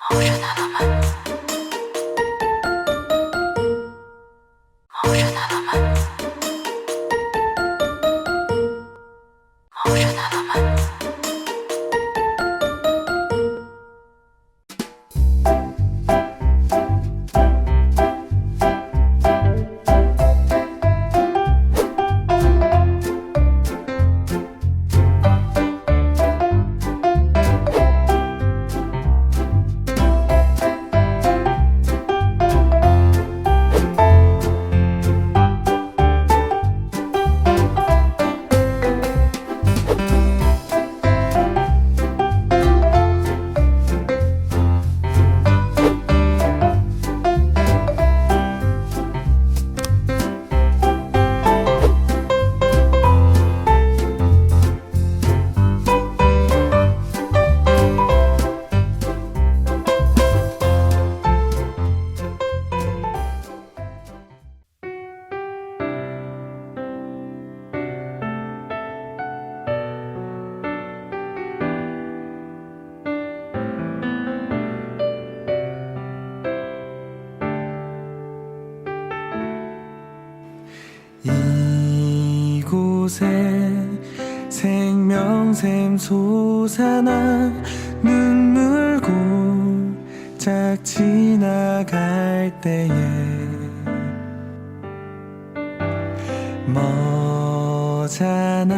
Ocean element. Ocean element. Ocean element. 이곳에 생명샘 솟아나 눈물 고짝 지나갈 때에 머잖아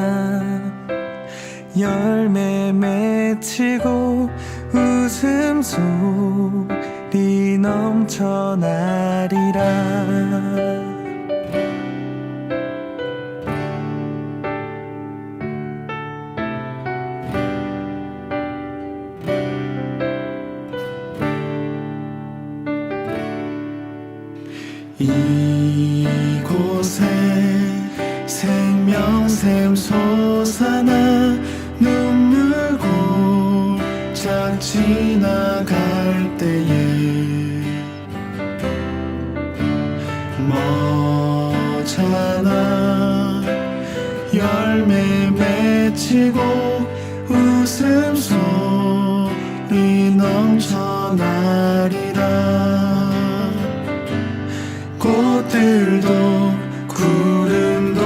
열매 맺히고 웃음소리 넘쳐나리라. 이곳에 생명샘 솟아나 눈물 고짝 지나갈 때에 머잖아 열매 맺히고 웃음소리 넘쳐나리라. 꽃들도 구름도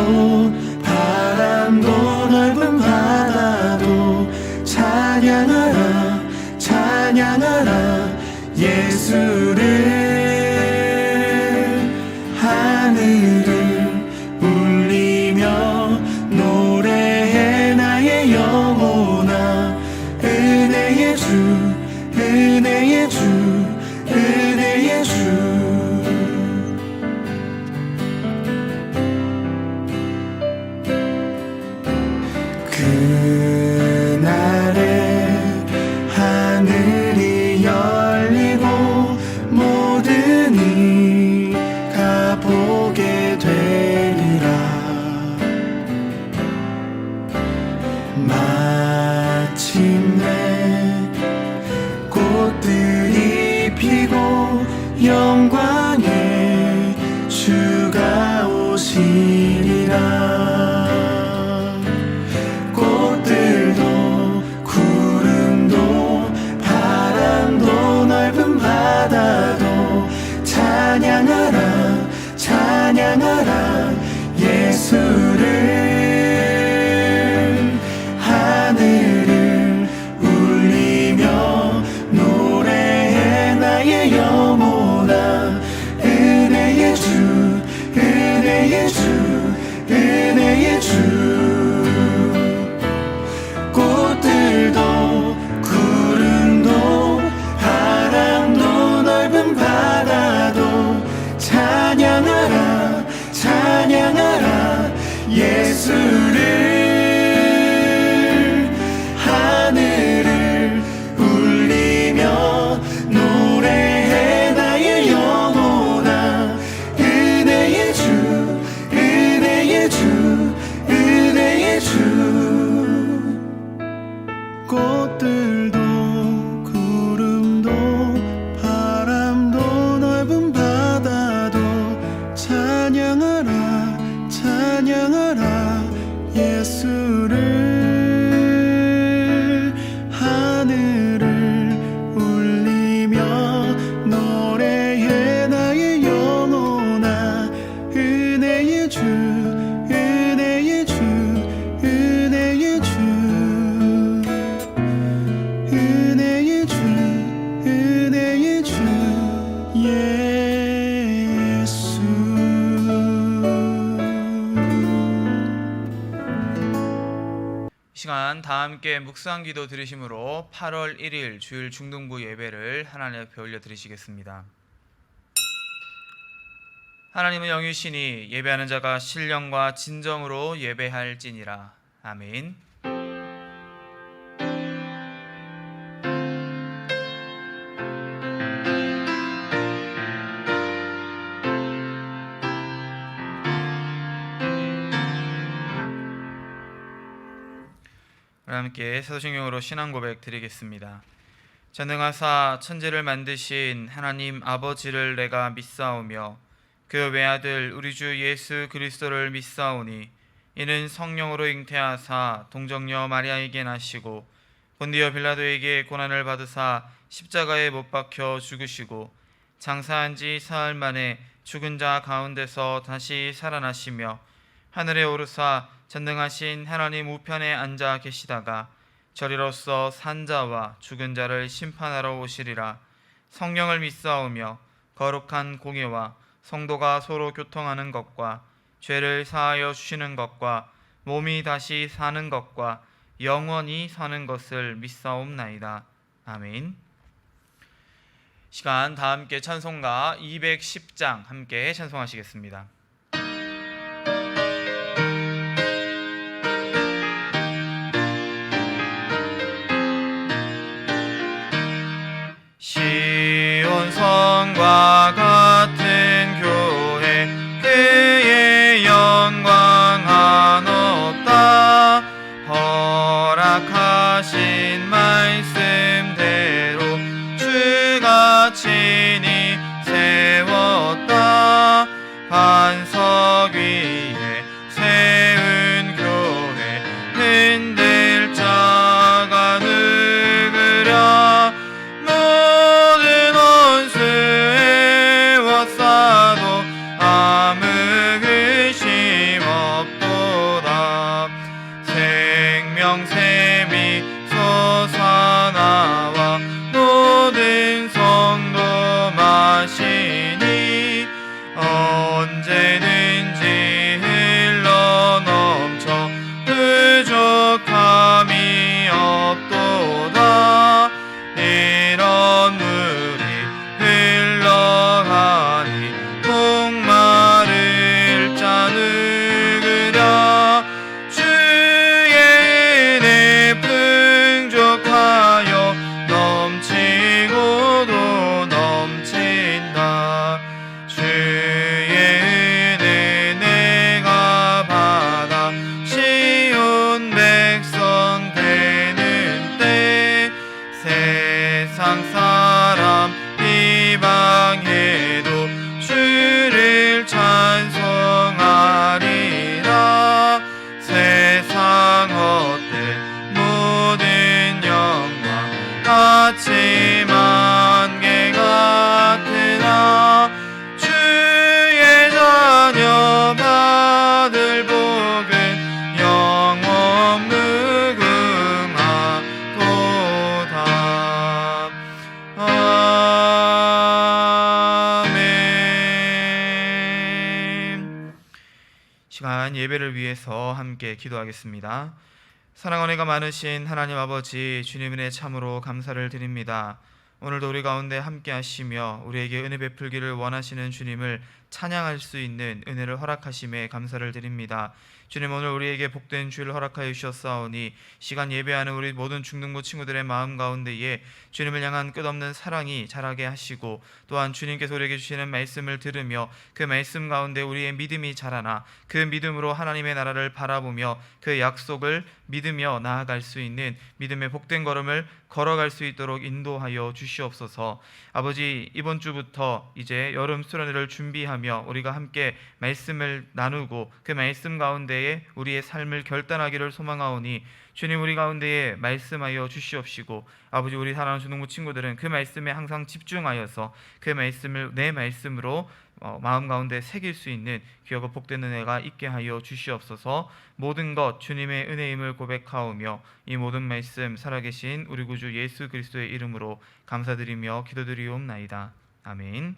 바람도 넓은 바다도 찬양하라 찬양하라 예수를. 하늘을 울리며 노래해 나의 영혼아. 은혜의 주 은혜의 주 은혜의 주. 그날에 하늘이 열리고 모든 이가 보게 되리라. 마침내 꽃들이 피고 영광의 주가 오시리라. 바다도 찬양하라 찬양하라 예수를. 하늘을 울리며 노래해 나의 영혼아. 이 시간 다 함께 묵상기도 들으심으로 8월 1일 주일 중등부 예배를 하나님 앞에 올려드리시겠습니다. 하나님은 영이시니 예배하는 자가 신령과 진정으로 예배할지니라. 아멘. 함께 사도신경으로 신앙 고백 드리겠습니다. 전능하사 천지를 만드신 하나님 아버지를 내가 믿사오며 그 외아들 우리 주 예수 그리스도를 믿사오니 이는 성령으로 잉태하사 동정녀 마리아에게 나시고 본디오 빌라도에게 고난을 받으사 십자가에 못 박혀 죽으시고 장사한 지 사흘 만에 죽은 자 가운데서 다시 살아나시며 하늘에 오르사 전능하신 하나님 우편에 앉아 계시다가 저리로서 산자와 죽은 자를 심판하러 오시리라. 성령을 믿사오며 거룩한 공예와 성도가 서로 교통하는 것과 죄를 사하여 주시는 것과 몸이 다시 사는 것과 영원히 사는 것을 믿사옵나이다. 아멘. 시간 다 함께 찬송가 210장 함께 찬송하시겠습니다. 시온 성과 같은 교회 그의 영광 한없다. 허락하신 말씀대로 주가 친히 세웠다. 반석 위에 세운 교회 흔들 자가 누구랴. 모든 원수에 워싸도 아무 의심 없도다. 생명샘이 솟아나와 모든 성도 마시니 언제든지 흘러넘쳐 부족함이 없도다. 이런 물이 흘러가니 목마를 자 누구랴. 주의 은혜 풍족하여 넘치고도 넘친다. 주의 은혜 내가 받아 쉬운 백성 되는 때 세상 사람 비방해도 주를 찬송하리라. 세상 헛된 모든 영광 아침 안개 같으나 주의 자녀 받을 복은 영원 무궁하도다. 아멘. 시간 예배를 위해서 함께 기도하겠습니다. 사랑 은혜가 많으신 하나님 아버지, 주님 은혜 참으로 감사를 드립니다. 오늘도 우리 가운데 함께 하시며 우리에게 은혜 베풀기를 원하시는 주님을 찬양할 수 있는 은혜를 허락하심에 감사를 드립니다. 주님, 오늘 우리에게 복된 주일을 허락하여 주셨사오니 시간 예배하는 우리 모든 중등부 친구들의 마음 가운데에 주님을 향한 끝없는 사랑이 자라게 하시고, 또한 주님께서 우리에게 주시는 말씀을 들으며 그 말씀 가운데 우리의 믿음이 자라나 그 믿음으로 하나님의 나라를 바라보며 그 약속을 믿으며 나아갈 수 있는 믿음의 복된 걸음을 걸어갈 수 있도록 인도하여 주시옵소서. 아버지, 이번 주부터 이제 여름 수련회를 준비하며 우리가 함께 말씀을 나누고 그 말씀 가운데에 우리의 삶을 결단하기를 소망하오니 주님, 우리 가운데에 말씀하여 주시옵시고, 아버지, 우리 사랑하는 중등부 친구들은 그 말씀에 항상 집중하여서 그 말씀을 내 말씀으로 마음 가운데 새길 수 있는 귀하고 복된 은혜가 있게 하여 주시옵소서. 모든 것 주님의 은혜임을 고백하오며 이 모든 말씀 살아계신 우리 구주 예수 그리스도의 이름으로 감사드리며 기도드리옵나이다. 아멘.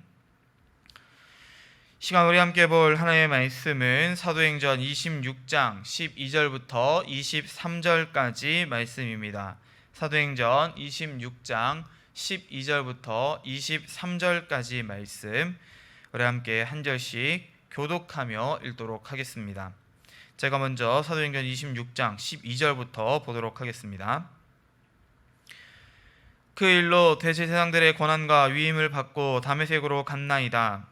시간 우리 함께 볼 하나님의 말씀은 사도행전 26장 12절부터 23절까지 말씀입니다. 사도행전 26장 12절부터 23절까지 말씀, 우리 함께 한 절씩 교독하며 읽도록 하겠습니다. 제가 먼저 사도행전 26장 12절부터 보도록 하겠습니다. 그 일로 대제사장들의 권한과 위임을 받고 다메섹으로 갔나이다.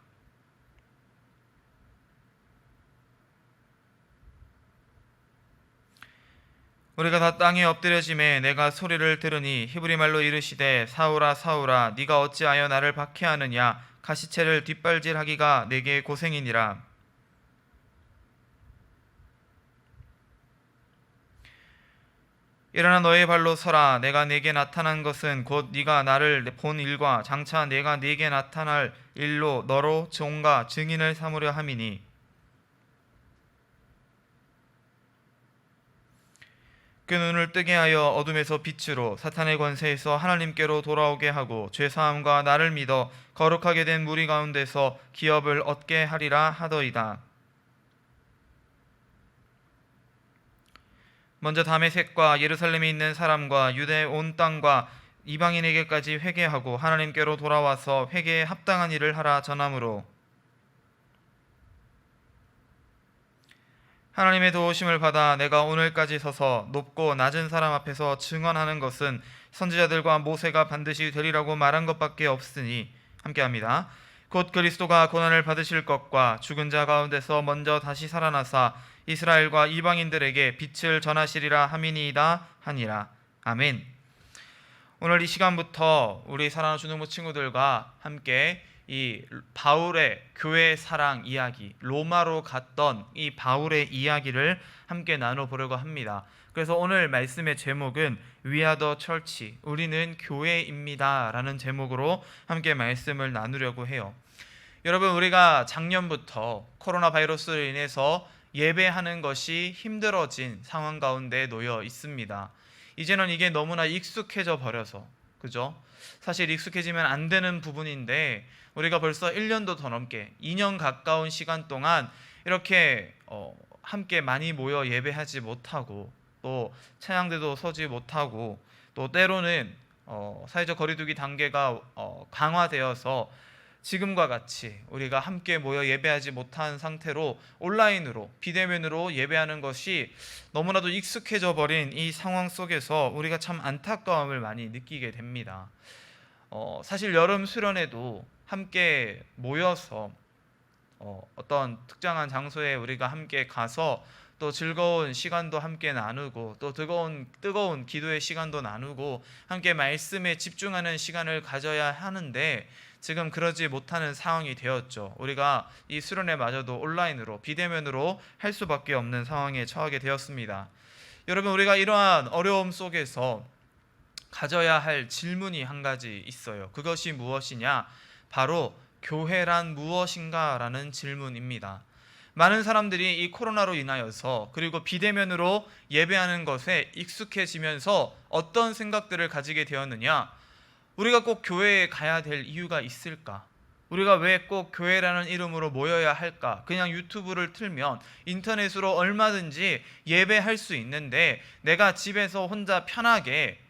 우리가 다 땅에 엎드려짐에 내가 소리를 들으니 히브리 말로 이르시되 사울아 사울아 네가 어찌하여 나를 박해하느냐 가시체를 뒷발질하기가 내게 고생이니라. 일어나 너의 발로 서라. 내가 네게 나타난 것은 곧 네가 나를 본 일과 장차 내가 네게 나타날 일로 너로 종과 증인을 삼으려 함이니 그 눈을 뜨게 하여 어둠에서 빛으로 사탄의 권세에서 하나님께로 돌아오게 하고 죄사함과 나를 믿어 거룩하게 된 무리 가운데서 기업을 얻게 하리라 하더이다. 먼저 다메섹과 예루살렘에 있는 사람과 유대 온 땅과 이방인에게까지 회개하고 하나님께로 돌아와서 회개에 합당한 일을 하라 전함으로 하나님의 도우심을 받아 내가 오늘까지 서서 높고 낮은 사람 앞에서 증언하는 것은 선지자들과 모세가 반드시 되리라고 말한 것밖에 없으니 함께합니다. 곧 그리스도가 고난을 받으실 것과 죽은 자 가운데서 먼저 다시 살아나사 이스라엘과 이방인들에게 빛을 전하시리라 함이니이다 하니라. 아멘. 오늘 이 시간부터 우리 사랑하는 주능부 친구들과 함께 이 바울의 교회 사랑 이야기, 로마로 갔던 이 바울의 이야기를 함께 나눠보려고 합니다. 그래서 오늘 말씀의 제목은 We are the church, 우리는 교회입니다 라는 제목으로 함께 말씀을 나누려고 해요. 여러분, 우리가 작년부터 코로나 바이러스로 인해서 예배하는 것이 힘들어진 상황 가운데 놓여 있습니다. 이제는 이게 너무나 익숙해져 버려서, 그죠? 사실 익숙해지면 안 되는 부분인데 우리가 벌써 1년도 더 넘게 2년 가까운 시간 동안 이렇게 함께 많이 모여 예배하지 못하고 또 찬양대도 서지 못하고 또 때로는 사회적 거리두기 단계가 강화되어서 지금과 같이 우리가 함께 모여 예배하지 못한 상태로 온라인으로 비대면으로 예배하는 것이 너무나도 익숙해져 버린 이 상황 속에서 우리가 참 안타까움을 많이 느끼게 됩니다. 사실 여름 수련회도 함께 모여서 어떤 특정한 장소에 우리가 함께 가서 또 즐거운 시간도 함께 나누고 또 뜨거운 기도의 시간도 나누고 함께 말씀에 집중하는 시간을 가져야 하는데 지금 그러지 못하는 상황이 되었죠. 우리가 이 수련회마저도 온라인으로 비대면으로 할 수밖에 없는 상황에 처하게 되었습니다. 여러분, 우리가 이러한 어려움 속에서 가져야 할 질문이 한 가지 있어요. 그것이 무엇이냐? 바로 교회란 무엇인가? 라는 질문입니다. 많은 사람들이 이 코로나로 인하여서 그리고 비대면으로 예배하는 것에 익숙해지면서 어떤 생각들을 가지게 되었느냐? 우리가 꼭 교회에 가야 될 이유가 있을까? 우리가 왜 꼭 교회라는 이름으로 모여야 할까? 그냥 유튜브를 틀면 인터넷으로 얼마든지 예배할 수 있는데 내가 집에서 혼자 편하게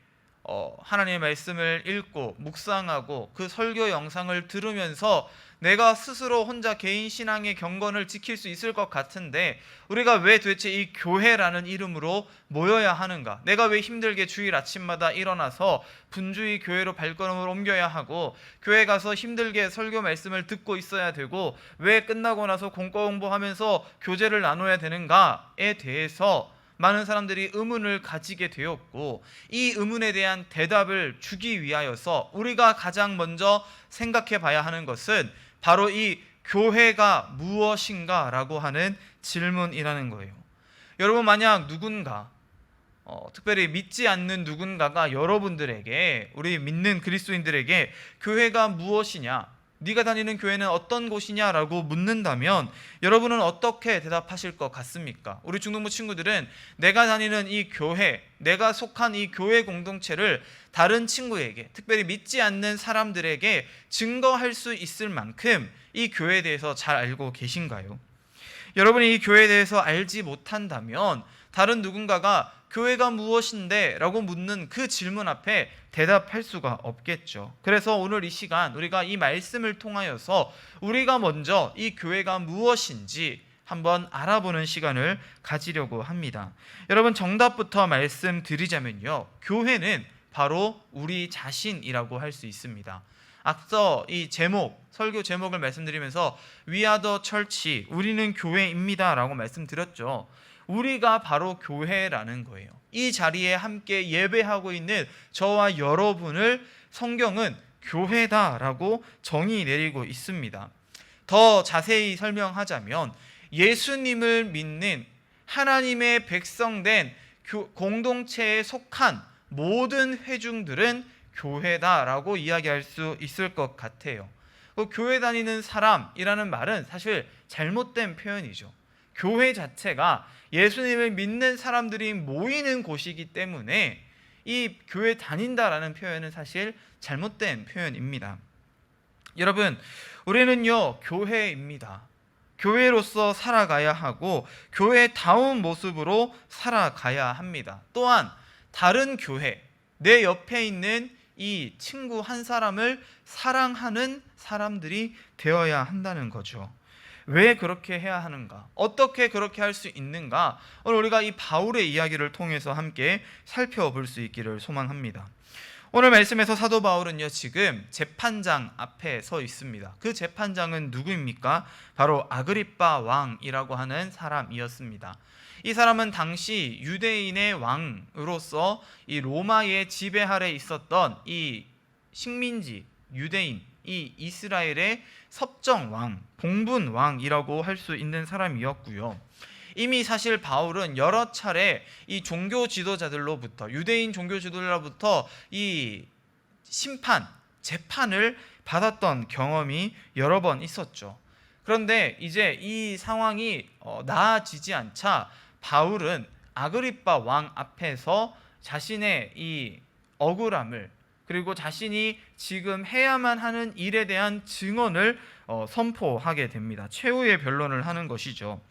하나님의 말씀을 읽고 묵상하고 그 설교 영상을 들으면서 내가 스스로 혼자 개인 신앙의 경건을 지킬 수 있을 것 같은데 우리가 왜 도대체 이 교회라는 이름으로 모여야 하는가? 내가 왜 힘들게 주일 아침마다 일어나서 분주히 교회로 발걸음을 옮겨야 하고 교회 가서 힘들게 설교 말씀을 듣고 있어야 되고 왜 끝나고 나서 공과 공부하면서 교제를 나눠야 되는가에 대해서 많은 사람들이 의문을 가지게 되었고 이 의문에 대한 대답을 주기 위하여서 우리가 가장 먼저 생각해 봐야 하는 것은 바로 이 교회가 무엇인가 라고 하는 질문이라는 거예요. 여러분, 만약 누군가 특별히 믿지 않는 누군가가 여러분들에게, 우리 믿는 그리스도인들에게 교회가 무엇이냐, 네가 다니는 교회는 어떤 곳이냐라고 묻는다면 여러분은 어떻게 대답하실 것 같습니까? 우리 중동부 친구들은 내가 다니는 이 교회, 내가 속한 이 교회 공동체를 다른 친구에게, 특별히 믿지 않는 사람들에게 증거할 수 있을 만큼 이 교회에 대해서 잘 알고 계신가요? 여러분이 이 교회에 대해서 알지 못한다면 다른 누군가가 교회가 무엇인데? 라고 묻는 그 질문 앞에 대답할 수가 없겠죠. 그래서 오늘 이 시간 우리가 이 말씀을 통하여서 우리가 먼저 이 교회가 무엇인지 한번 알아보는 시간을 가지려고 합니다. 여러분, 정답부터 말씀드리자면요, 교회는 바로 우리 자신이라고 할 수 있습니다. 앞서 이 제목, 설교 제목을 말씀드리면서 We are the church, 우리는 교회입니다 라고 말씀드렸죠. 우리가 바로 교회라는 거예요. 이 자리에 함께 예배하고 있는 저와 여러분을 성경은 교회다라고 정의 내리고 있습니다. 더 자세히 설명하자면 예수님을 믿는 하나님의 백성된 공동체에 속한 모든 회중들은 교회다라고 이야기할 수 있을 것 같아요. 교회 다니는 사람이라는 말은 사실 잘못된 표현이죠. 교회 자체가 예수님을 믿는 사람들이 모이는 곳이기 때문에 이 교회 다닌다라는 표현은 사실 잘못된 표현입니다. 여러분, 우리는요 교회입니다. 교회로서 살아가야 하고 교회다운 모습으로 살아가야 합니다. 또한 다른 교회, 내 옆에 있는 이 친구 한 사람을 사랑하는 사람들이 되어야 한다는 거죠. 왜 그렇게 해야 하는가? 어떻게 그렇게 할 수 있는가? 오늘 우리가 이 바울의 이야기를 통해서 함께 살펴볼 수 있기를 소망합니다. 오늘 말씀에서 사도 바울은요 지금 재판장 앞에 서 있습니다. 그 재판장은 누구입니까? 바로 아그리빠 왕이라고 하는 사람이었습니다. 이 사람은 당시 유대인의 왕으로서 이 로마의 지배 아래 있었던 이 식민지 유대인, 이 이스라엘의 섭정왕, 봉분왕이라고 할 수 있는 사람이었고요. 이미 사실 바울은 여러 차례 이 종교 지도자들로부터, 유대인 종교 지도자로부터 이 심판, 재판을 받았던 경험이 여러 번 있었죠. 그런데 이제 이 상황이 나아지지 않자 바울은 아그리빠 왕 앞에서 자신의 이 억울함을, 그리고 자신이 지금 해야만 하는 일에 대한 증언을 선포하게 됩니다. 최후의 변론을 하는 것이죠.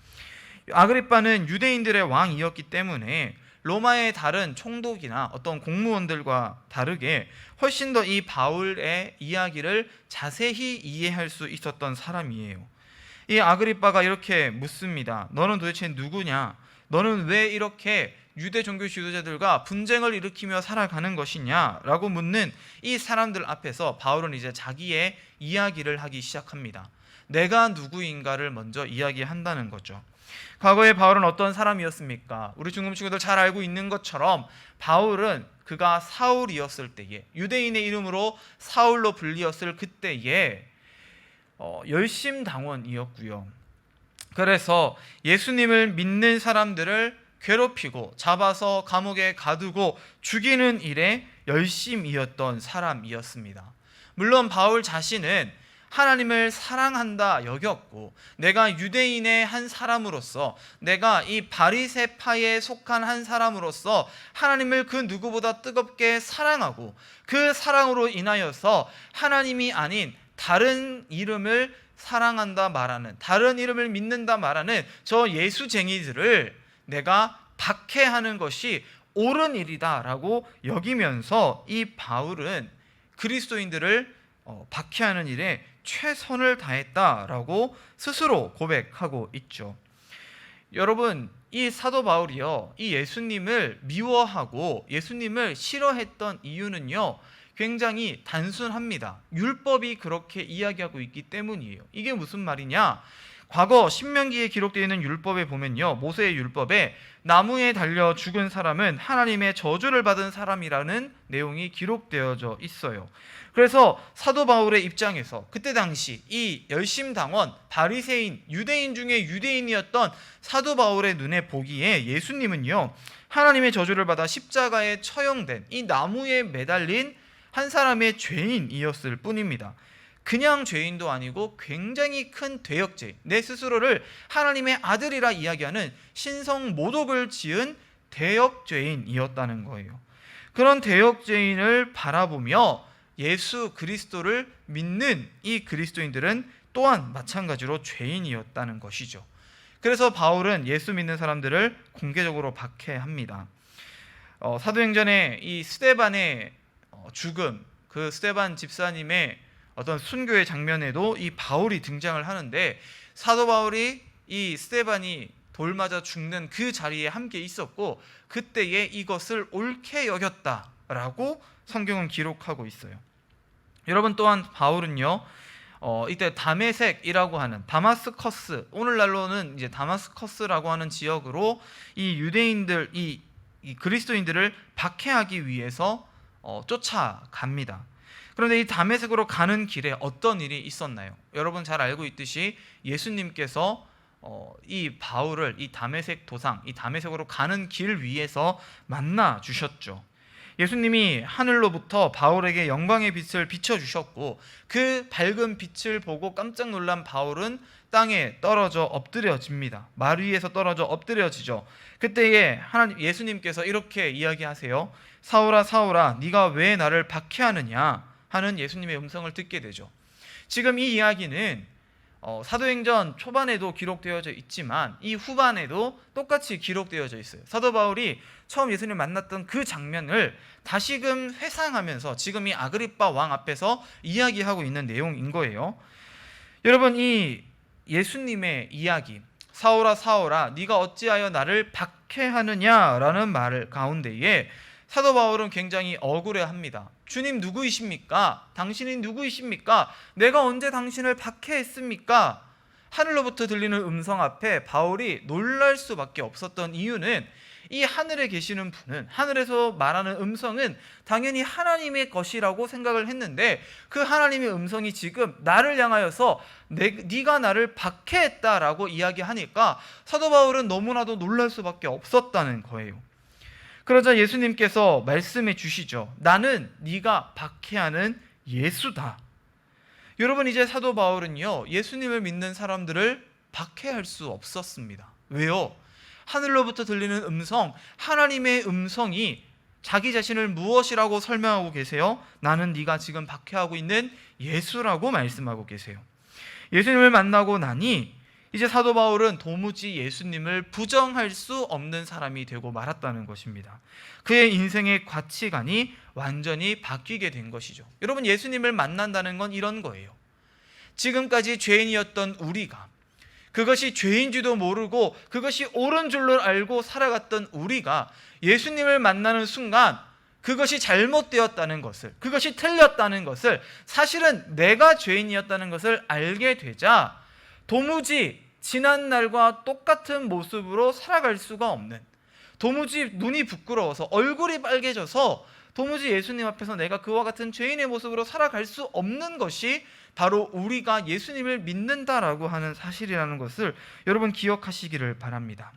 아그리빠는 유대인들의 왕이었기 때문에 로마의 다른 총독이나 어떤 공무원들과 다르게 훨씬 더 이 바울의 이야기를 자세히 이해할 수 있었던 사람이에요. 이 아그리빠가 이렇게 묻습니다. 너는 도대체 누구냐? 너는 왜 이렇게 유대 종교 지도자들과 분쟁을 일으키며 살아가는 것이냐? 라고 묻는 이 사람들 앞에서 바울은 이제 자기의 이야기를 하기 시작합니다. 내가 누구인가를 먼저 이야기한다는 거죠. 과거에 바울은 어떤 사람이었습니까? 우리 중금 친구들 잘 알고 있는 것처럼 바울은 그가 사울이었을 때에, 유대인의 이름으로 사울로 불리었을 그때에 열심당원이었고요. 그래서 예수님을 믿는 사람들을 괴롭히고 잡아서 감옥에 가두고 죽이는 일에 열심이었던 사람이었습니다. 물론 바울 자신은 하나님을 사랑한다 여겼고, 내가 유대인의 한 사람으로서, 내가 이 바리새파에 속한 한 사람으로서 하나님을 그 누구보다 뜨겁게 사랑하고 그 사랑으로 인하여서 하나님이 아닌 다른 이름을 사랑한다 말하는, 다른 이름을 믿는다 말하는 저 예수쟁이들을 내가 박해하는 것이 옳은 일이다라고 여기면서 이 바울은 그리스도인들을 박해하는 일에 최선을 다했다라고 스스로 고백하고 있죠. 여러분, 이 사도 바울이요, 이 예수님을 미워하고 예수님을 싫어했던 이유는요 굉장히 단순합니다. 율법이 그렇게 이야기하고 있기 때문이에요. 이게 무슨 말이냐? 과거 신명기에 기록되어 있는 율법에 보면요, 모세의 율법에 나무에 달려 죽은 사람은 하나님의 저주를 받은 사람이라는 내용이 기록되어져 있어요. 그래서 사도 바울의 입장에서 그때 당시 이 열심당원, 바리새인, 유대인 중에 유대인이었던 사도 바울의 눈에 보기에 예수님은요 하나님의 저주를 받아 십자가에 처형된 이 나무에 매달린 한 사람의 죄인이었을 뿐입니다. 그냥 죄인도 아니고 굉장히 큰 대역죄인, 내 스스로를 하나님의 아들이라 이야기하는 신성 모독을 지은 대역죄인이었다는 거예요. 그런 대역죄인을 바라보며 예수 그리스도를 믿는 이 그리스도인들은 또한 마찬가지로 죄인이었다는 것이죠. 그래서 바울은 예수 믿는 사람들을 공개적으로 박해합니다. 사도행전에 이 스데반의 죽음, 그 스데반 집사님의 어떤 순교의 장면에도 이 바울이 등장을 하는데, 사도 바울이 이 스데반이 돌 맞아 죽는 그 자리에 함께 있었고 그때에 이것을 옳게 여겼다라고 성경은 기록하고 있어요. 여러분, 또한 바울은요 이때 다메섹이라고 하는 다마스커스, 오늘날로는 이제 다마스커스라고 하는 지역으로 이 유대인들, 이 그리스도인들을 박해하기 위해서 쫓아갑니다. 그런데 이 다메섹으로 가는 길에 어떤 일이 있었나요? 여러분 잘 알고 있듯이 예수님께서 이 바울을 이 다메섹 도상, 이 다메섹으로 가는 길 위에서 만나 주셨죠. 예수님이 하늘로부터 바울에게 영광의 빛을 비춰주셨고 그 밝은 빛을 보고 깜짝 놀란 바울은 땅에 떨어져 엎드려집니다. 말 위에서 떨어져 엎드려지죠. 그때에 예수님께서 이렇게 이야기하세요. 사울아 사울아 네가 왜 나를 박해하느냐 하는 예수님의 음성을 듣게 되죠. 지금 이 이야기는 사도행전 초반에도 기록되어져 있지만 이 후반에도 똑같이 기록되어져 있어요. 사도 바울이 처음 예수님을 만났던 그 장면을 다시금 회상하면서 지금 이 아그리빠 왕 앞에서 이야기하고 있는 내용인 거예요. 여러분, 이 예수님의 이야기, 사울아 사울아 네가 어찌하여 나를 박해하느냐라는 말 가운데에 사도 바울은 굉장히 억울해합니다. 주님 누구이십니까? 당신이 누구이십니까? 내가 언제 당신을 박해했습니까? 하늘로부터 들리는 음성 앞에 바울이 놀랄 수밖에 없었던 이유는 이 하늘에 계시는 분은, 하늘에서 말하는 음성은 당연히 하나님의 것이라고 생각을 했는데 그 하나님의 음성이 지금 나를 향하여서 네가 나를 박해했다라고 이야기하니까 사도 바울은 너무나도 놀랄 수밖에 없었다는 거예요. 그러자 예수님께서 말씀해 주시죠. 나는 네가 박해하는 예수다. 여러분, 이제 사도 바울은요 예수님을 믿는 사람들을 박해할 수 없었습니다. 왜요? 하늘로부터 들리는 음성, 하나님의 음성이 자기 자신을 무엇이라고 설명하고 계세요? 나는 네가 지금 박해하고 있는 예수라고 말씀하고 계세요. 예수님을 만나고 나니 이제 사도 바울은 도무지 예수님을 부정할 수 없는 사람이 되고 말았다는 것입니다. 그의 인생의 가치관이 완전히 바뀌게 된 것이죠. 여러분, 예수님을 만난다는 건 이런 거예요. 지금까지 죄인이었던 우리가, 그것이 죄인지도 모르고 그것이 옳은 줄로 알고 살아갔던 우리가 예수님을 만나는 순간 그것이 잘못되었다는 것을, 그것이 틀렸다는 것을, 사실은 내가 죄인이었다는 것을 알게 되자 도무지 지난 날과 똑같은 모습으로 살아갈 수가 없는, 도무지 눈이 부끄러워서 얼굴이 빨개져서 도무지 예수님 앞에서 내가 그와 같은 죄인의 모습으로 살아갈 수 없는 것이 바로 우리가 예수님을 믿는다라고 하는 사실이라는 것을 여러분 기억하시기를 바랍니다.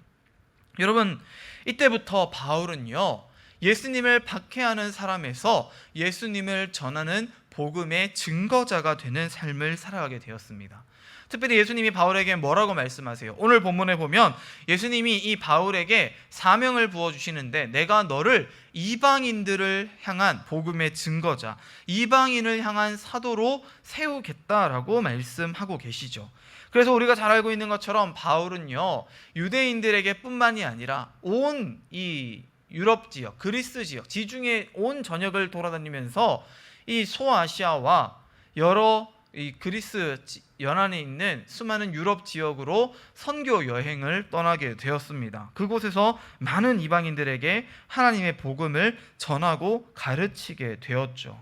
여러분, 이때부터 바울은요 예수님을 박해하는 사람에서 예수님을 전하는 복음의 증거자가 되는 삶을 살아가게 되었습니다. 특별히 예수님이 바울에게 뭐라고 말씀하세요? 오늘 본문에 보면 예수님이 이 바울에게 사명을 부어주시는데 내가 너를 이방인들을 향한 복음의 증거자, 이방인을 향한 사도로 세우겠다라고 말씀하고 계시죠. 그래서 우리가 잘 알고 있는 것처럼 바울은요 유대인들에게 뿐만이 아니라 온 이 유럽 지역, 그리스 지역, 지중해 온 전역을 돌아다니면서 이 소아시아와 여러 이 그리스 연안에 있는 수많은 유럽 지역으로 선교 여행을 떠나게 되었습니다. 그곳에서 많은 이방인들에게 하나님의 복음을 전하고 가르치게 되었죠.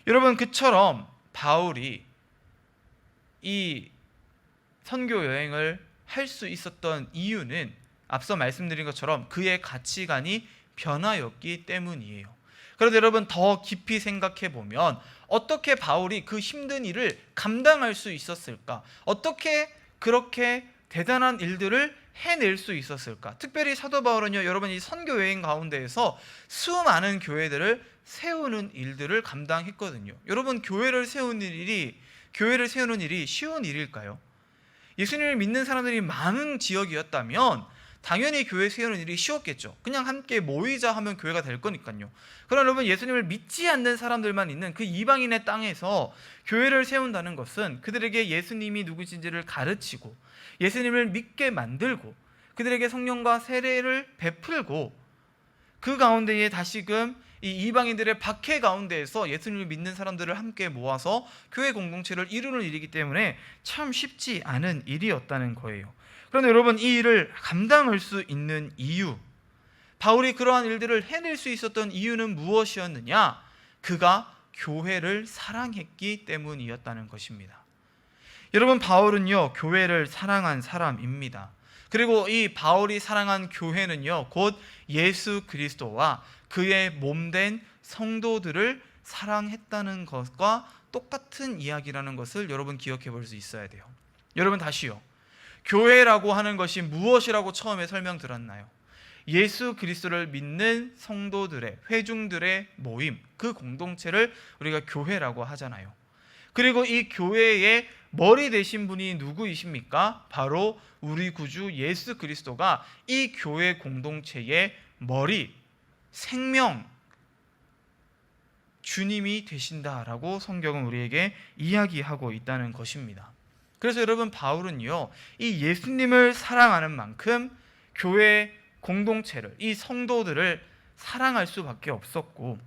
여러분, 그처럼 바울이 이 선교 여행을 할 수 있었던 이유는 앞서 말씀드린 것처럼 그의 가치관이 변화였기 때문이에요. 그런데 여러분, 더 깊이 생각해 보면 어떻게 바울이 그 힘든 일을 감당할 수 있었을까? 어떻게 그렇게 대단한 일들을 해낼 수 있었을까? 특별히 사도 바울은요, 여러분 이 선교 여행 가운데에서 수많은 교회들을 세우는 일들을 감당했거든요. 여러분 교회를 세우는 일이 쉬운 일일까요? 예수님을 믿는 사람들이 많은 지역이었다면 당연히 교회 세우는 일이 쉬웠겠죠. 그냥 함께 모이자 하면 교회가 될 거니까요. 그러나 여러분 예수님을 믿지 않는 사람들만 있는 그 이방인의 땅에서 교회를 세운다는 것은 그들에게 예수님이 누구신지를 가르치고 예수님을 믿게 만들고 그들에게 성령과 세례를 베풀고 그 가운데에 다시금 이 이방인들의 박해 가운데에서 예수님을 믿는 사람들을 함께 모아서 교회 공동체를 이루는 일이기 때문에 참 쉽지 않은 일이었다는 거예요. 그런데 여러분 이 일을 감당할 수 있는 이유, 바울이 그러한 일들을 해낼 수 있었던 이유는 무엇이었느냐? 그가 교회를 사랑했기 때문이었다는 것입니다. 여러분 바울은요 교회를 사랑한 사람입니다. 그리고 이 바울이 사랑한 교회는요 곧 예수 그리스도와 그의 몸된 성도들을 사랑했다는 것과 똑같은 이야기라는 것을 여러분 기억해 볼 수 있어야 돼요. 여러분 다시요, 교회라고 하는 것이 무엇이라고 처음에 설명드렸나요? 예수 그리스도를 믿는 성도들의, 회중들의 모임, 그 공동체를 우리가 교회라고 하잖아요. 그리고 이 교회의 머리 되신 분이 누구이십니까? 바로 우리 구주 예수 그리스도가 이 교회 공동체의 머리, 생명, 주님이 되신다라고 성경은 우리에게 이야기하고 있다는 것입니다. 그래서 여러분 바울은요 이 예수님을 사랑하는 만큼 교회 공동체를, 이 성도들을 사랑할 수밖에 없었고,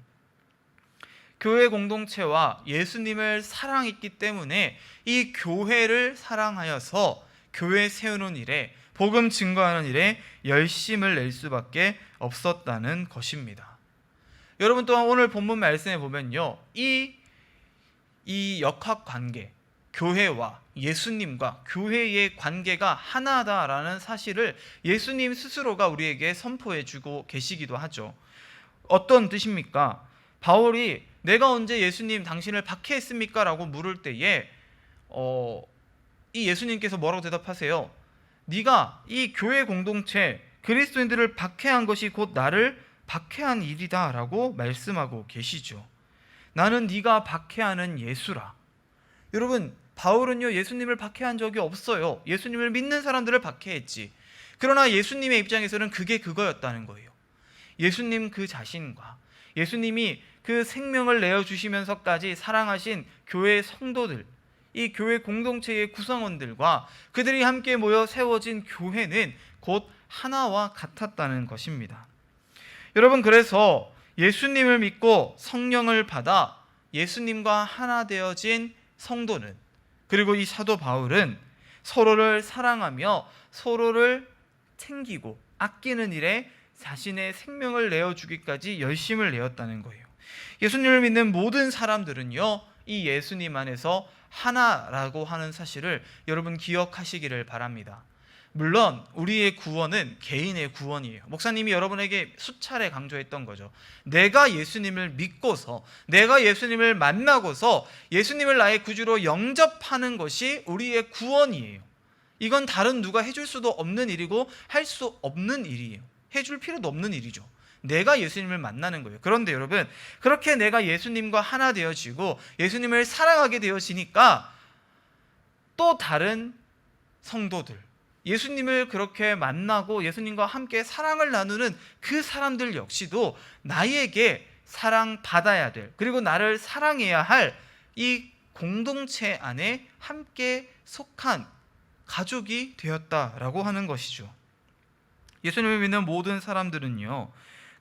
교회 공동체와 예수님을 사랑했기 때문에 이 교회를 사랑하여서 교회 세우는 일에, 복음 증거하는 일에 열심을 낼 수밖에 없었다는 것입니다. 여러분 또한 오늘 본문 말씀에 보면요 이 역학관계, 교회와 예수님과 교회의 관계가 하나다라는 사실을 예수님 스스로가 우리에게 선포해 주고 계시기도 하죠. 어떤 뜻입니까? 바울이 내가 언제 예수님 당신을 박해했습니까? 라고 물을 때에 이 예수님께서 뭐라고 대답하세요? 네가 이 교회 공동체 그리스도인들을 박해한 것이 곧 나를 박해한 일이다 라고 말씀하고 계시죠. 나는 네가 박해하는 예수라. 여러분 바울은요 예수님을 박해한 적이 없어요. 예수님을 믿는 사람들을 박해했지. 그러나 예수님의 입장에서는 그게 그거였다는 거예요. 예수님 그 자신과 예수님이 그 생명을 내어주시면서까지 사랑하신 교회 성도들, 이 교회 공동체의 구성원들과 그들이 함께 모여 세워진 교회는 곧 하나와 같았다는 것입니다. 여러분 그래서 예수님을 믿고 성령을 받아 예수님과 하나 되어진 성도는, 그리고 이 사도 바울은 서로를 사랑하며 서로를 챙기고 아끼는 일에 자신의 생명을 내어주기까지 열심을 내었다는 거예요. 예수님을 믿는 모든 사람들은요 이 예수님 안에서 하나라고 하는 사실을 여러분 기억하시기를 바랍니다. 물론 우리의 구원은 개인의 구원이에요. 목사님이 여러분에게 수차례 강조했던 거죠. 내가 예수님을 믿고서, 내가 예수님을 만나고서 예수님을 나의 구주로 영접하는 것이 우리의 구원이에요. 이건 다른 누가 해줄 수도 없는 일이고 할 수 없는 일이에요. 해줄 필요도 없는 일이죠. 내가 예수님을 만나는 거예요. 그런데 여러분 그렇게 내가 예수님과 하나 되어지고 예수님을 사랑하게 되어지니까 또 다른 성도들, 예수님을 그렇게 만나고 예수님과 함께 사랑을 나누는 그 사람들 역시도 나에게 사랑받아야 될, 그리고 나를 사랑해야 할 이 공동체 안에 함께 속한 가족이 되었다라고 하는 것이죠. 예수님을 믿는 모든 사람들은요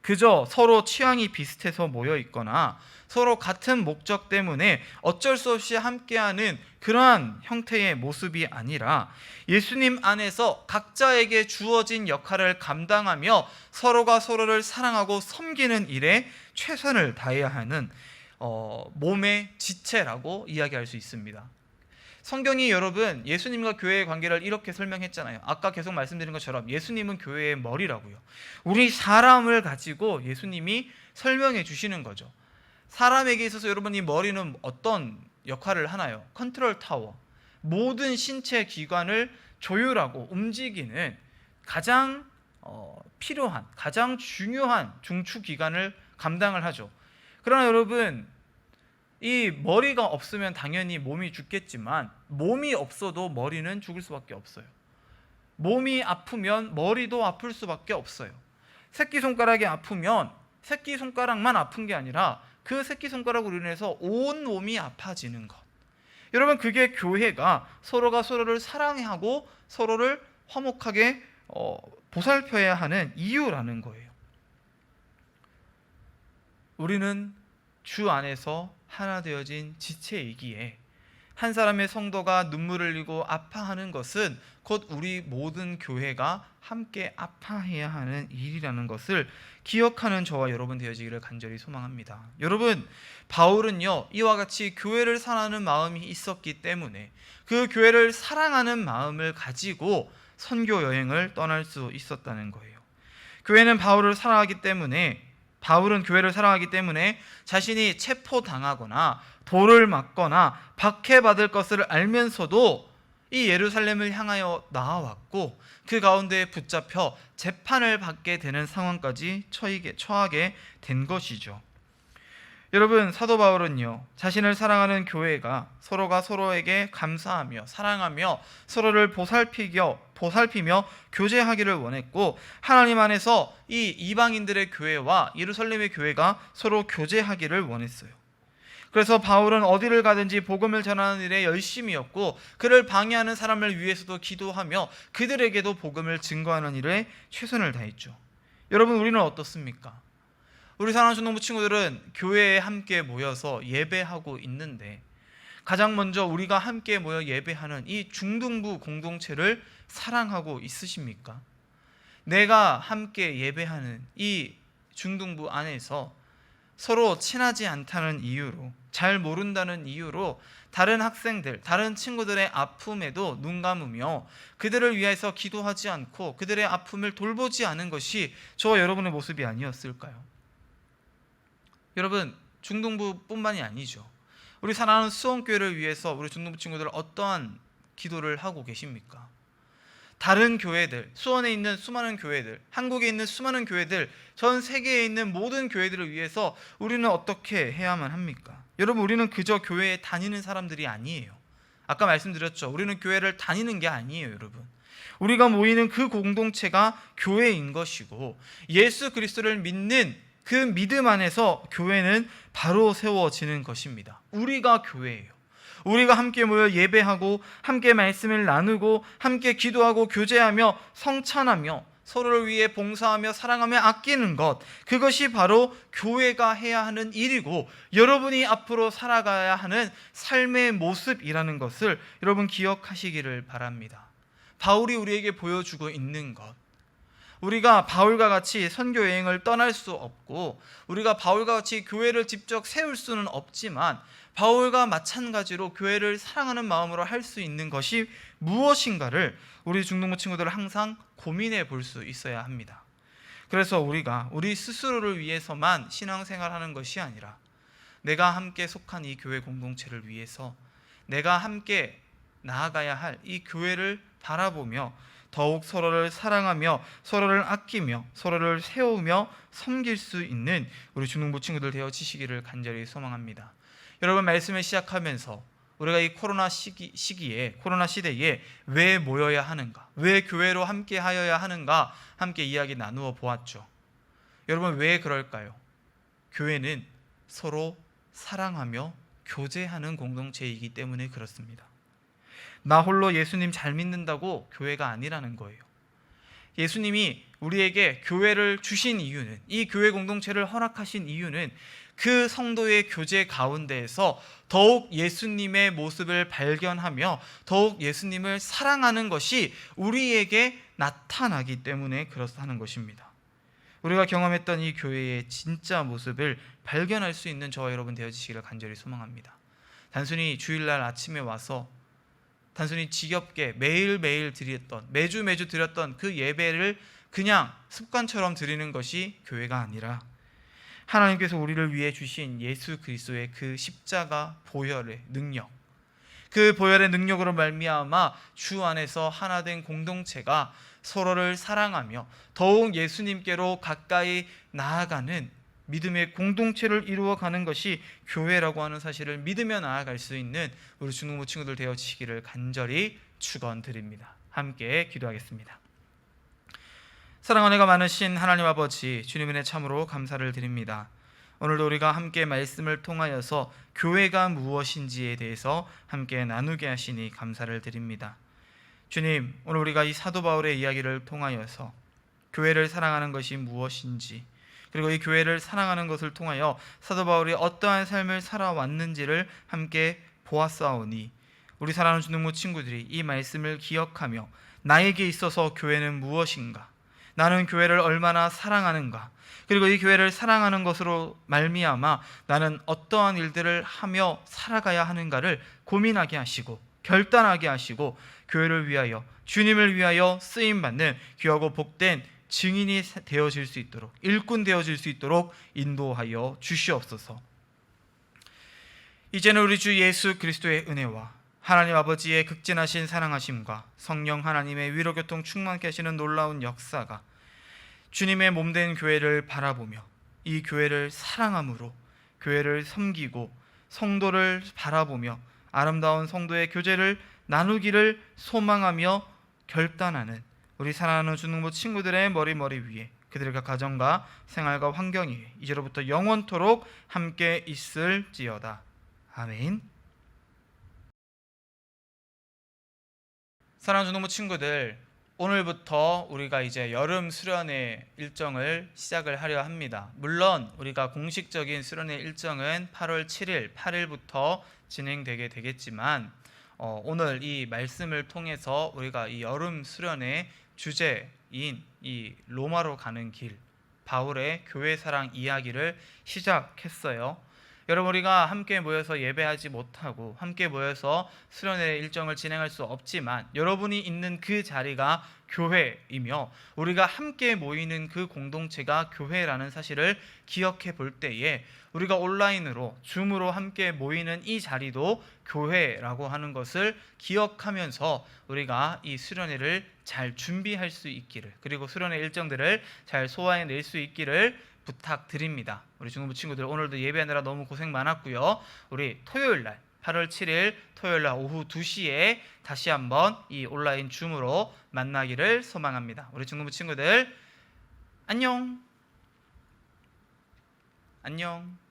그저 서로 취향이 비슷해서 모여 있거나 서로 같은 목적 때문에 어쩔 수 없이 함께하는 그러한 형태의 모습이 아니라 예수님 안에서 각자에게 주어진 역할을 감당하며 서로가 서로를 사랑하고 섬기는 일에 최선을 다해야 하는 몸의 지체라고 이야기할 수 있습니다. 성경이 여러분 예수님과 교회의 관계를 이렇게 설명했잖아요. 아까 계속 말씀드린 것처럼 예수님은 교회의 머리라고요. 우리 사람을 가지고 예수님이 설명해 주시는 거죠. 사람에게 있어서 여러분 이 머리는 어떤 역할을 하나요? 컨트롤 타워, 모든 신체 기관을 조율하고 움직이는 가장 필요한, 가장 중요한 중추 기관을 감당을 하죠. 그러나 여러분, 이 머리가 없으면 당연히 몸이 죽겠지만 몸이 없어도 머리는 죽을 수밖에 없어요. 몸이 아프면 머리도 아플 수밖에 없어요. 새끼손가락이 아프면 새끼손가락만 아픈 게 아니라 그 새끼손가락으로 인해서 온 몸이 아파지는 것. 여러분, 그게 교회가 서로가 서로를 사랑하고 서로를 화목하게 보살펴야 하는 이유라는 거예요. 우리는 주 안에서 하나 되어진 지체이기에 한 사람의 성도가 눈물을 흘리고 아파하는 것은 곧 우리 모든 교회가 함께 아파해야 하는 일이라는 것을 기억하는 저와 여러분 되어지기를 간절히 소망합니다. 여러분, 바울은요, 이와 같이 교회를 사랑하는 마음이 있었기 때문에 그 교회를 사랑하는 마음을 가지고 선교 여행을 떠날 수 있었다는 거예요. 바울은 교회를 사랑하기 때문에 자신이 체포당하거나 돌을 맞거나 박해받을 것을 알면서도 이 예루살렘을 향하여 나아왔고 그 가운데 붙잡혀 재판을 받게 되는 상황까지 처하게 된 것이죠. 여러분, 사도 바울은요, 자신을 사랑하는 교회가 서로가 서로에게 감사하며 사랑하며 서로를 보살피며 교제하기를 원했고, 하나님 안에서 이 이방인들의 교회와 예루살렘의 교회가 서로 교제하기를 원했어요. 그래서 바울은 어디를 가든지 복음을 전하는 일에 열심이었고, 그를 방해하는 사람을 위해서도 기도하며 그들에게도 복음을 증거하는 일에 최선을 다했죠. 여러분, 우리는 어떻습니까? 우리 사랑하는 중동부 친구들은 교회에 함께 모여서 예배하고 있는데, 가장 먼저 우리가 함께 모여 예배하는 이 중동부 공동체를 사랑하고 있으십니까? 내가 함께 예배하는 이 중동부 안에서 서로 친하지 않다는 이유로, 잘 모른다는 이유로 다른 학생들, 다른 친구들의 아픔에도 눈 감으며 그들을 위해서 기도하지 않고 그들의 아픔을 돌보지 않은 것이 저와 여러분의 모습이 아니었을까요? 여러분, 중동부뿐만이 아니죠. 우리 사랑하는 수원교회를 위해서 우리 중동부 친구들 어떠한 기도를 하고 계십니까? 다른 교회들, 수원에 있는 수많은 교회들, 한국에 있는 수많은 교회들, 전 세계에 있는 모든 교회들을 위해서 우리는 어떻게 해야만 합니까? 여러분, 우리는 그저 교회에 다니는 사람들이 아니에요. 아까 말씀드렸죠. 우리는 교회를 다니는 게 아니에요, 여러분. 우리가 모이는 그 공동체가 교회인 것이고, 예수 그리스도를 믿는 그 믿음 안에서 교회는 바로 세워지는 것입니다. 우리가 교회예요. 우리가 함께 모여 예배하고 함께 말씀을 나누고 함께 기도하고 교제하며 성찬하며 서로를 위해 봉사하며 사랑하며 아끼는 것, 그것이 바로 교회가 해야 하는 일이고 여러분이 앞으로 살아가야 하는 삶의 모습이라는 것을 여러분 기억하시기를 바랍니다. 바울이 우리에게 보여주고 있는 것, 우리가 바울과 같이 선교 여행을 떠날 수 없고 우리가 바울과 같이 교회를 직접 세울 수는 없지만 바울과 마찬가지로 교회를 사랑하는 마음으로 할 수 있는 것이 무엇인가를 우리 중동부 친구들은 항상 고민해 볼 수 있어야 합니다. 그래서 우리가 우리 스스로를 위해서만 신앙생활하는 것이 아니라 내가 함께 속한 이 교회 공동체를 위해서 내가 함께 나아가야 할 이 교회를 바라보며 더욱 서로를 사랑하며 서로를 아끼며 서로를 세우며 섬길 수 있는 우리 중동부 친구들 되어지시기를 간절히 소망합니다. 여러분, 말씀을 시작하면서 우리가 이 코로나 시대에 왜 모여야 하는가, 왜 교회로 함께 하여야 하는가 함께 이야기 나누어 보았죠. 여러분, 왜 그럴까요? 교회는 서로 사랑하며 교제하는 공동체이기 때문에 그렇습니다. 나 홀로 예수님 잘 믿는다고 교회가 아니라는 거예요. 예수님이 우리에게 교회를 주신 이유는, 이 교회 공동체를 허락하신 이유는 그 성도의 교제 가운데에서 더욱 예수님의 모습을 발견하며 더욱 예수님을 사랑하는 것이 우리에게 나타나기 때문에 그렇다는 것입니다. 우리가 경험했던 이 교회의 진짜 모습을 발견할 수 있는 저와 여러분 되어지시기를 간절히 소망합니다. 단순히 주일날 아침에 와서 단순히 지겹게 매일매일 드렸던, 매주 드렸던 그 예배를 그냥 습관처럼 드리는 것이 교회가 아니라 하나님께서 우리를 위해 주신 예수 그리스도의 그 십자가 보혈의 능력, 그 보혈의 능력으로 말미암아 주 안에서 하나 된 공동체가 서로를 사랑하며 더욱 예수님께로 가까이 나아가는 믿음의 공동체를 이루어가는 것이 교회라고 하는 사실을 믿으며 나아갈 수 있는 우리 중등부 친구들 되어지기를 간절히 축원드립니다. 함께 기도하겠습니다. 사랑하는 은혜가 많으신 하나님 아버지, 주님 은혜 참으로 감사를 드립니다. 오늘도 우리가 함께 말씀을 통하여서 교회가 무엇인지에 대해서 함께 나누게 하시니 감사를 드립니다. 주님, 오늘 우리가 이 사도 바울의 이야기를 통하여서 교회를 사랑하는 것이 무엇인지, 그리고 이 교회를 사랑하는 것을 통하여 사도 바울이 어떠한 삶을 살아왔는지를 함께 보았사오니 우리 사랑하는 중등부 친구들이 이 말씀을 기억하며 나에게 있어서 교회는 무엇인가, 나는 교회를 얼마나 사랑하는가, 그리고 이 교회를 사랑하는 것으로 말미암아 나는 어떠한 일들을 하며 살아가야 하는가를 고민하게 하시고 결단하게 하시고 교회를 위하여, 주님을 위하여 쓰임받는 귀하고 복된 증인이 되어질 수 있도록, 일꾼 되어질 수 있도록 인도하여 주시옵소서. 이제는 우리 주 예수 그리스도의 은혜와 하나님 아버지의 극진하신 사랑하심과 성령 하나님의 위로교통 충만케 하시는 놀라운 역사가 주님의 몸된 교회를 바라보며 이 교회를 사랑함으로 교회를 섬기고 성도를 바라보며 아름다운 성도의 교제를 나누기를 소망하며 결단하는 우리 사랑하는 중등부 친구들의 머리 위에, 그들의 가정과 생활과 환경 위에 이제로부터 영원토록 함께 있을지어다. 아멘. 사랑하는 중등부 친구들, 오늘부터 우리가 이제 여름 수련회 일정을 시작을 하려 합니다. 물론 우리가 공식적인 수련회 일정은 8월 7일, 8일부터 진행되게 되겠지만 오늘 이 말씀을 통해서 우리가 이 여름 수련회 주제인 이 로마로 가는 길, 바울의 교회 사랑 이야기를 시작했어요. 여러분, 우리가 함께 모여서 예배하지 못하고 함께 모여서 수련회 일정을 진행할 수 없지만 여러분이 있는 그 자리가 교회이며 우리가 함께 모이는 그 공동체가 교회라는 사실을 기억해 볼 때에 우리가 온라인으로 줌으로 함께 모이는 이 자리도 교회라고 하는 것을 기억하면서 우리가 이 수련회를 잘 준비할 수 있기를, 그리고 수련회 일정들을 잘 소화해낼 수 있기를 부탁드립니다. 우리 중등부 친구들, 오늘도 예배하느라 너무 고생 많았고요. 우리 토요일날 8월 7일 토요일날 오후 2시에 다시 한번 이 온라인 줌으로 만나기를 소망합니다. 우리 중등부 친구들 안녕. 안녕.